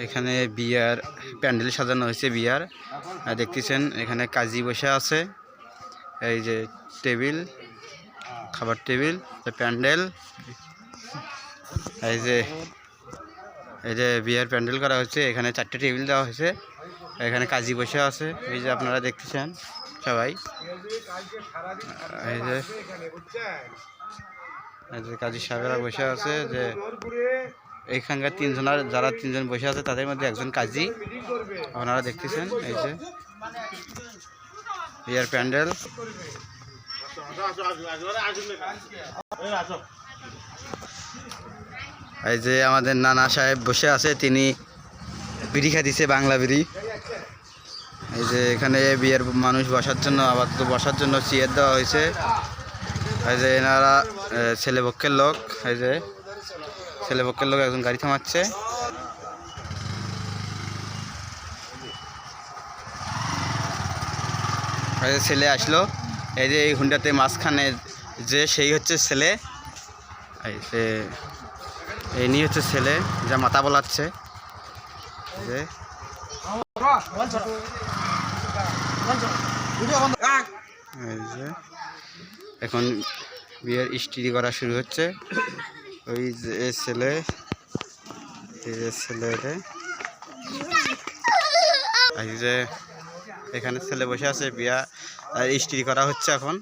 এখানে বিয়ার প্যান্ডেল সাজানো হয়েছে। বিয়ার দেখতেছেন এখানে কাজী বসে আছে। এই যে টেবিল, খাবার টেবিল, প্যান্ডেল, এই যে বিয়ার প্যান্ডেল করা হচ্ছে। এখানে 4টে টেবিল দেওয়া হয়েছে। এখানে কাজী বসে আছে, এই যে আপনারা দেখতেছেন সবাই। এই যে কাজী সাহেবরা বসে আছে। যে এইখানকার যারা 3জন বসে আছে তাদের মধ্যে একজন কাজী, আপনারা দেখতেছেন। এই যে বিয়ার প্যান্ডেল। এই যে আমাদের নানা সাহেব বসে আছে, তিনি বিড়ি খাইতেছে, বাংলা বিড়ি। এই যে এখানে বিয়ের মানুষ বসার জন্য, আপাতত বসার জন্য চেয়ার দেওয়া হয়েছে। এই যে এনারা ছেলেপক্ষের লোক। এই যে ছেলেপক্ষের লোক একজন গাড়ি থামাচ্ছে। এই যে ছেলে আসলো, এই যে এই হুন্ডাতে মাঝখানে যে সেই হচ্ছে ছেলে। এই যে এই নিয়ে হচ্ছে ছেলে, যা মাথা বলাচ্ছে। যে এই যে এখন বিয়ের স্ত্রী করা শুরু হচ্ছে। ওই যে ছেলে, এই যে ছেলেরে, এই যে এখানে ছেলে বসে আছে, বিয়া স্ত্রী করা হচ্ছে এখন।